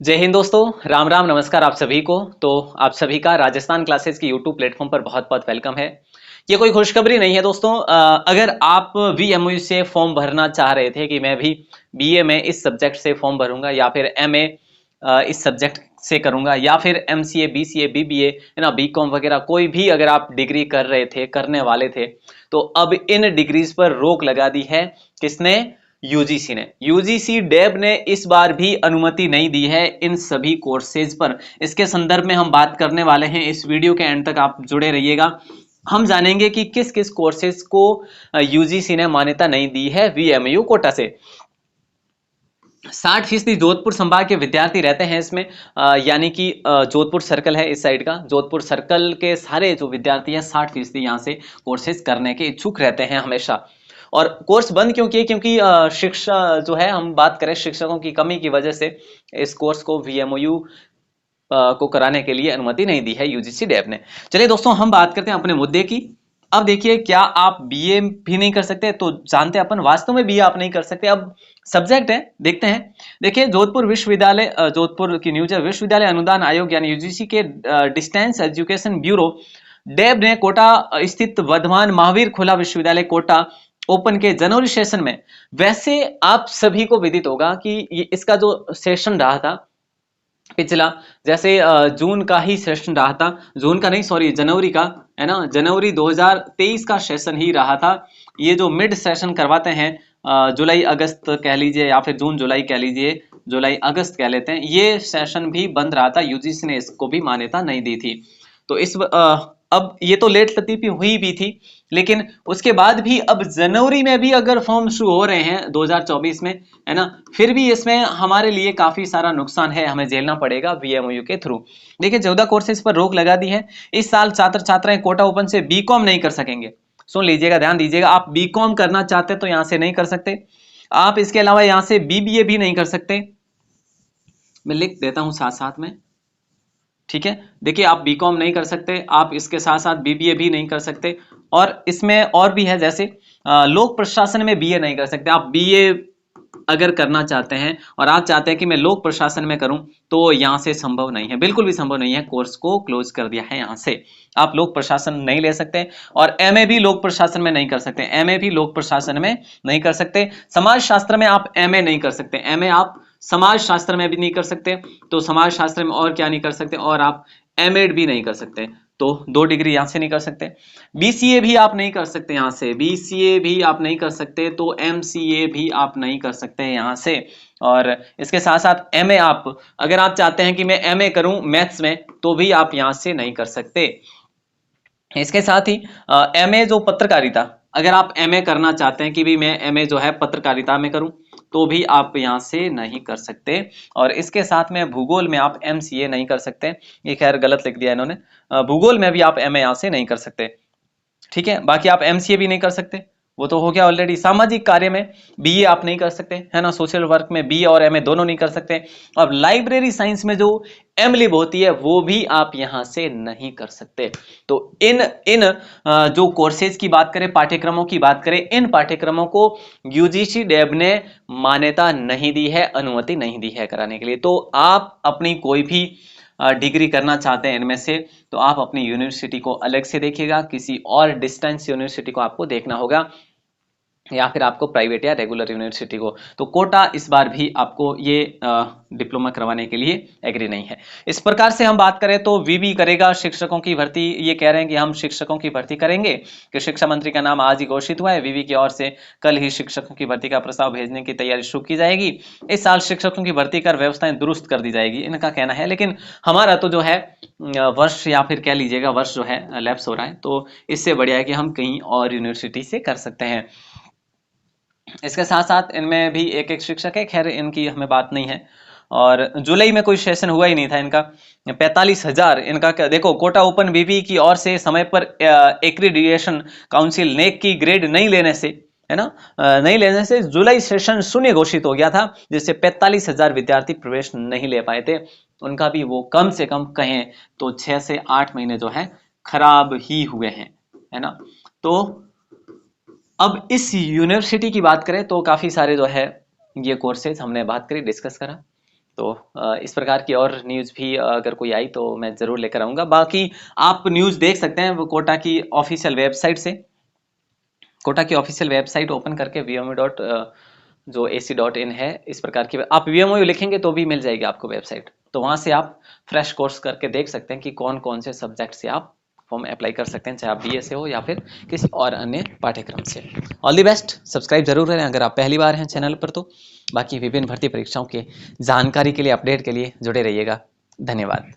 जय हिंद दोस्तों, राम राम, नमस्कार आप सभी को। तो आप सभी का राजस्थान क्लासेस की यूट्यूब प्लेटफॉर्म पर बहुत बहुत वेलकम है। ये कोई खुशखबरी नहीं है दोस्तों। अगर आप वीएमयू से फॉर्म भरना चाह रहे थे कि मैं भी बीए में इस सब्जेक्ट से फॉर्म भरूंगा या फिर एमए इस सब्जेक्ट से करूंगा या फिर एमसीए बीसीए बीबीए है ना बीकॉम वगैरह कोई भी अगर आप डिग्री कर रहे थे करने वाले थे तो अब इन डिग्रीज पर रोक लगा दी है। किसने? यूजीसी ने। यूजीसी डेब ने इस बार भी अनुमति नहीं दी है इन सभी कोर्सेज पर। इसके संदर्भ में हम बात करने वाले हैं। इस वीडियो के एंड तक आप जुड़े रहिएगा। हम जानेंगे कि किस किस कोर्सेज को यूजीसी ने मान्यता नहीं दी है वीएमयू कोटा से। 60% जोधपुर संभाग के विद्यार्थी रहते हैं इसमें, यानी कि जोधपुर सर्कल है इस साइड का। जोधपुर सर्कल के सारे जो विद्यार्थी हैं 60% यहाँ से कोर्सेज करने के इच्छुक रहते हैं हमेशा। और कोर्स बंद क्यों किए? क्योंकि शिक्षा जो है, हम बात करें शिक्षकों की कमी की वजह से इस कोर्स को वीएमओयू को कराने के लिए अनुमति नहीं दी है यूजीसी डेब ने। चलिए दोस्तों, हम बात करते हैं अपने मुद्दे की। अब देखिए, क्या आप बीए भी नहीं कर सकते? तो जानते हैं अपन, वास्तव में बीए आप नहीं कर सकते। अब सब्जेक्ट है, देखते हैं। देखिए, जोधपुर विश्वविद्यालय, जोधपुर की न्यूज है, विश्वविद्यालय अनुदान आयोग यानी यूजीसी के डिस्टेंस एजुकेशन ब्यूरो डेब ने कोटा स्थित वर्धमान महावीर खुला विश्वविद्यालय कोटा ओपन के जनवरी सेशन में, वैसे आप सभी को विदित होगा कि इसका जो सेशन रहा था पिछला, जैसे जून का ही सेशन रहा था, जून का नहीं सॉरी जनवरी का, है ना, जनवरी 2023 का सेशन ही रहा था। ये जो मिड सेशन करवाते हैं, जुलाई अगस्त कह लीजिए या फिर जून जुलाई कह लीजिए, जुलाई अगस्त कह लेते हैं, ये सेशन भी बंद रहा था। यूजीसी ने इसको भी मान्यता नहीं दी थी। तो अब ये तो लेट लतीफी हुई भी थी, लेकिन उसके बाद भी अब जनवरी में भी अगर फॉर्म शुरू हो रहे हैं 2024 में, है ना, फिर भी इसमें हमारे लिए काफी सारा नुकसान है, हमें झेलना पड़ेगा वीएमओयू के थ्रू। देखिए, 14 कोर्सेज पर रोक लगा दी है। इस साल छात्र छात्राएं कोटा ओपन से बीकॉम नहीं कर सकेंगे। सुन लीजिएगा, ध्यान दीजिएगा। आप बीकॉम करना चाहते तो यहां से नहीं कर सकते। आप इसके अलावा यहां से बीबीए भी नहीं कर सकते। मैं लिख देता हूं साथ साथ में, ठीक है। देखिए, आप बीकॉम नहीं कर सकते, आप इसके साथ साथ बीबीए भी नहीं कर सकते। और इसमें और भी है, जैसे लोक प्रशासन में बीए नहीं कर सकते। आप बीए अगर करना चाहते हैं और आप चाहते हैं कि मैं लोक प्रशासन में करूं, तो यहां से संभव नहीं है, बिल्कुल भी संभव नहीं है। कोर्स को क्लोज कर दिया है यहां से। आप लोक प्रशासन नहीं ले सकते और एमए भी लोक प्रशासन में नहीं कर सकते। एमए भी लोक प्रशासन में नहीं कर सकते। समाज शास्त्र में आप एमए नहीं कर सकते। एमए आप समाज शास्त्र में भी नहीं कर सकते। तो समाज शास्त्र में और क्या नहीं कर सकते? और आप एमएड भी नहीं कर सकते। तो 2 डिग्री यहां से नहीं कर सकते। बीसीए भी आप नहीं कर सकते यहां से। बीसीए भी आप नहीं कर सकते। तो एमसीए भी आप नहीं कर सकते यहां से। और इसके साथ साथ एमए, आप अगर आप चाहते हैं कि मैं एमए करूं मैथ्स में, तो भी आप यहां से नहीं कर सकते। इसके साथ ही एमए जो पत्रकारिता, अगर आप एमए करना चाहते हैं कि भी मैं एमए जो है पत्रकारिता में करूं, तो भी आप यहां से नहीं कर सकते। और इसके साथ में भूगोल में आप एमसीए नहीं कर सकते। ये खैर गलत लिख दिया इन्होंने। भूगोल में भी आप एमए यहां से नहीं कर सकते, ठीक है। बाकी आप एमसीए भी नहीं कर सकते, वो तो हो गया ऑलरेडी। सामाजिक कार्य में बीए आप नहीं कर सकते, है ना। सोशल वर्क में बीए और एमए दोनों नहीं कर सकते। अब लाइब्रेरी साइंस में जो एमलिब होती है, वो भी आप यहां से नहीं कर सकते। तो इन इन जो कोर्सेज की बात करें, पाठ्यक्रमों की बात करें, इन पाठ्यक्रमों को यूजीसी डेब ने मान्यता नहीं दी है, अनुमति नहीं दी है कराने के लिए। तो आप अपनी कोई भी डिग्री करना चाहते हैं इनमें से, तो आप अपनी यूनिवर्सिटी को अलग से देखिएगा, किसी और डिस्टेंस यूनिवर्सिटी को आपको देखना होगा, या फिर आपको प्राइवेट या रेगुलर यूनिवर्सिटी को। तो कोटा इस बार भी आपको ये डिप्लोमा करवाने के लिए एग्री नहीं है। इस प्रकार से हम बात करें तो वीवी करेगा शिक्षकों की भर्ती। ये कह रहे हैं कि हम शिक्षकों की भर्ती करेंगे, कि शिक्षा मंत्री का नाम आज ही घोषित हुआ है। वीवी की ओर से कल ही शिक्षकों की भर्ती का प्रस्ताव भेजने की तैयारी शुरू की जाएगी। इस साल शिक्षकों की भर्ती कर व्यवस्थाएं दुरुस्त कर दी जाएगी, इनका कहना है। लेकिन हमारा तो जो है वर्ष, या फिर कह लीजिएगा वर्ष जो है लैप्स हो रहा है, तो इससे बढ़िया है कि हम कहीं और यूनिवर्सिटी से कर सकते हैं। इसके साथ साथ इनमें भी एक एक शिक्षक है, खैर इनकी हमें बात नहीं है। और जुलाई में कोई सेशन हुआ ही नहीं था इनका। 45,000 इनका देखो, कोटा ओपन बीबी की ओर से समय पर एक्रीडिएशन काउंसिल नेक की ग्रेड नहीं लेने से, है ना, नहीं लेने से जुलाई सेशन शून्य घोषित हो गया था, जिससे 45,000 विद्यार्थी प्रवेश नहीं ले पाए थे। उनका भी वो कम से कम कहें तो 6 से 8 महीने जो है खराब ही हुए हैं, है ना। तो अब इस यूनिवर्सिटी की बात करें तो काफी सारे जो है ये कोर्सेज हमने बात करी, डिस्कस करा। तो इस प्रकार की और न्यूज़ भी अगर कोई आई तो मैं ज़रूर लेकर आऊँगा। बाकी आप न्यूज़ देख सकते हैं वो कोटा की ऑफिशियल वेबसाइट से। कोटा की ऑफिशियल वेबसाइट ओपन करके VMU डॉट जो AC.in है, इस प्रकार की आप VMU लिखेंगे तो भी मिल जाएगी आपको वेबसाइट। तो वहाँ से आप फ्रेश कोर्स करके देख सकते हैं कि कौन कौन से सब्जेक्ट से आप फॉर्म अप्लाई कर सकते हैं, चाहे आप BA से हो या फिर किसी और अन्य पाठ्यक्रम से। All the best. सब्सक्राइब जरूर करें अगर आप पहली बार हैं चैनल पर तो। बाकी विभिन्न भर्ती परीक्षाओं के जानकारी के लिए, अपडेट के लिए जुड़े रहिएगा। धन्यवाद।